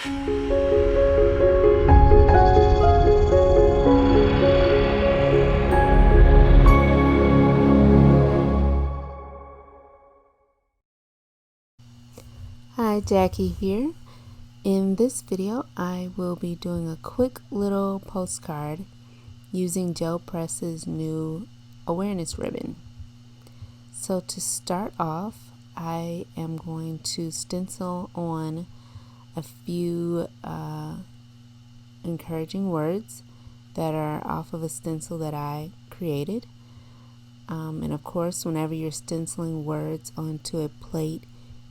Hi, Jackie here. In this video, I will be doing a quick little postcard using Gel Press's new awareness ribbon. So to start off, I am going to stencil on a few encouraging words that are off of a stencil that I created. And of course, whenever you're stenciling words onto a plate,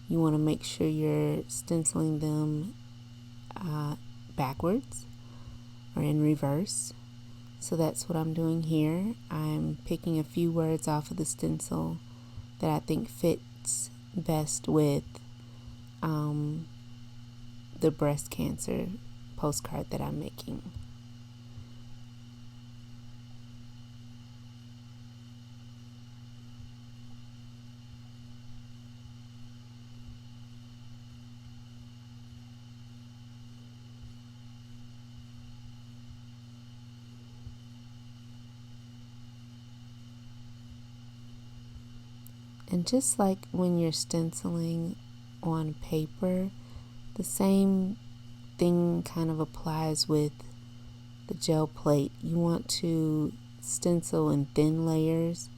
you want to make sure you're stenciling them backwards or in reverse. So that's what I'm doing here. I'm picking a few words off of the stencil that I think fits best with the breast cancer postcard that I'm making. And just like when you're stenciling on paper, the same thing kind of applies with the gel plate. You want to stencil in thin layers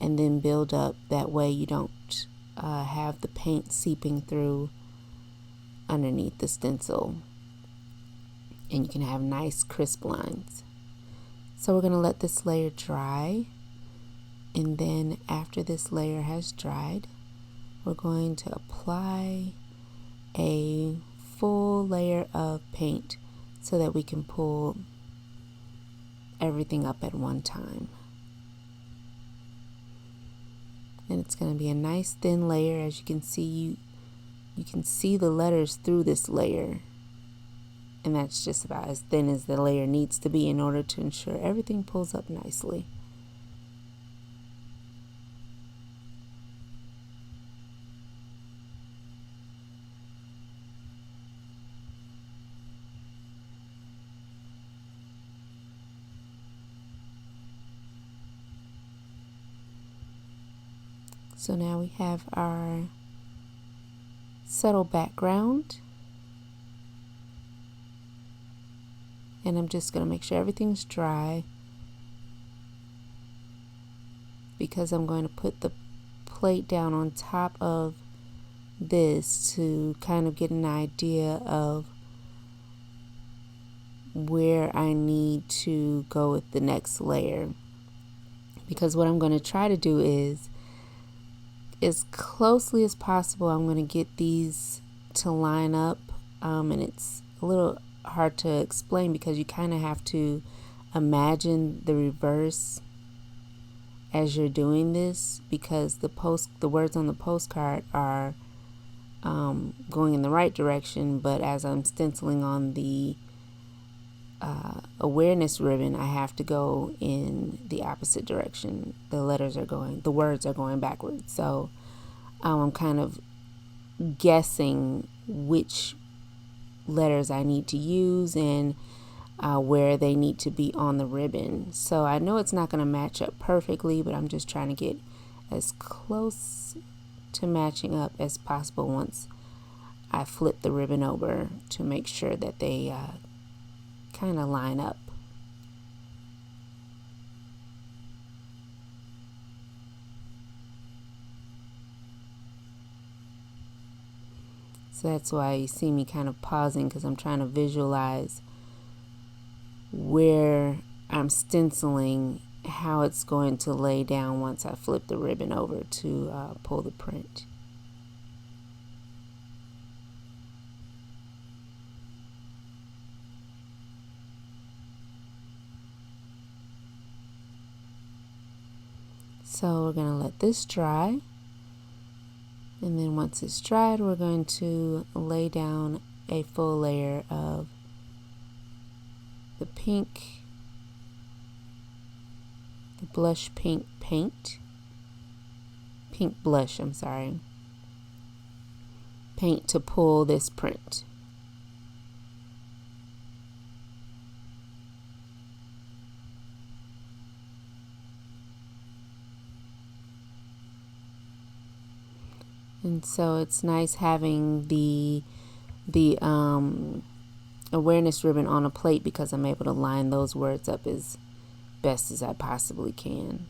and then build up. That way you don't have the paint seeping through underneath the stencil, and you can have nice crisp lines. So we're going to let this layer dry. And then after this layer has dried, we're going to apply a full layer of paint so that we can pull everything up at one time. And it's going to be a nice thin layer. As you can see, you can see the letters through this layer. And that's just about as thin as the layer needs to be in order to ensure everything pulls up nicely. So now we have our subtle background, and I'm just going to make sure everything's dry because I'm going to put the plate down on top of this to kind of get an idea of where I need to go with the next layer. Because what I'm going to try to do is, as closely as possible, I'm going to get these to line up, and it's a little hard to explain because you kind of have to imagine the reverse as you're doing this, because the words on the postcard are going in the right direction, but as I'm stenciling on the awareness ribbon, I have to go in the opposite direction. The words are going backwards. So I'm kind of guessing which letters I need to use and where they need to be on the ribbon. So I know it's not going to match up perfectly, but I'm just trying to get as close to matching up as possible once I flip the ribbon over to make sure that they kind of line up. So that's why you see me kind of pausing, because I'm trying to visualize where I'm stenciling, how it's going to lay down once I flip the ribbon over to pull the print. So we're going to let this dry, and then once it's dried, we're going to lay down a full layer of the blush pink paint, pink blush, I'm sorry, paint to pull this print. And so it's nice having the awareness ribbon on a plate because I'm able to line those words up as best as I possibly can.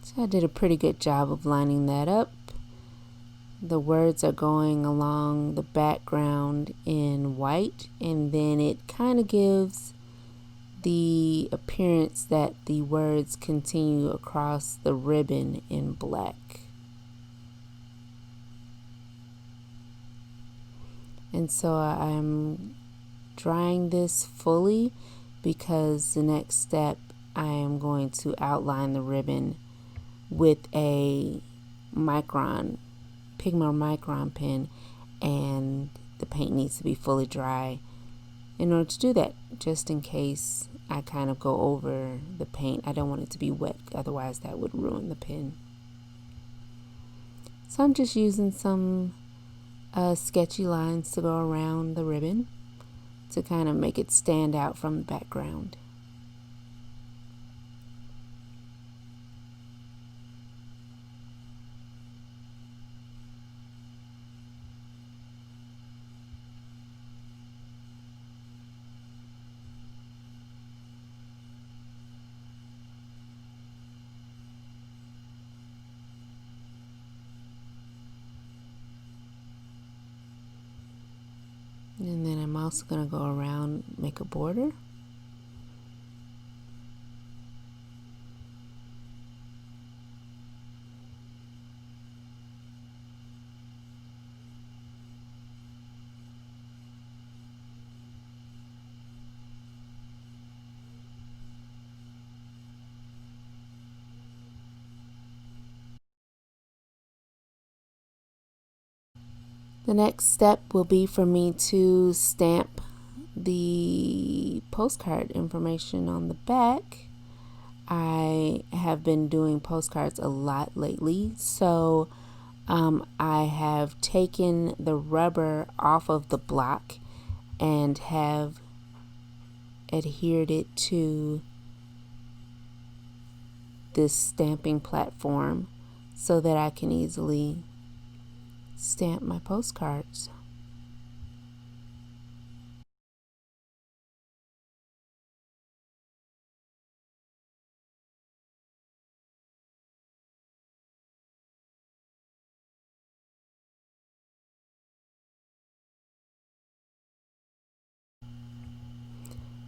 So I did a pretty good job of lining that up. The words are going along the background in white, and then it kind of gives the appearance that the words continue across the ribbon in black. And so I'm drying this fully because the next step I am going to outline the ribbon with a Pigma micron pen, and the paint needs to be fully dry in order to do that, just in case I kind of go over the paint. I don't want it to be wet, otherwise that would ruin the pen. So I'm just using some sketchy lines to go around the ribbon to kind of make it stand out from the background. And then I'm also going to go around, make a border. The next step will be for me to stamp the postcard information on the back. I have been doing postcards a lot lately, so I have taken the rubber off of the block and have adhered it to this stamping platform so that I can easily stamp my postcards.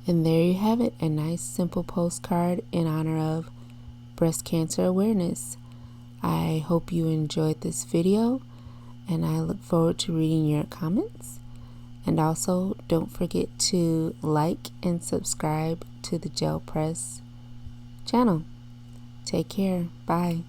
And there you have it, a nice simple postcard in honor of Breast Cancer Awareness. I hope you enjoyed this video, and I look forward to reading your comments. And also, don't forget to like and subscribe to the Gel Press channel. Take care. Bye.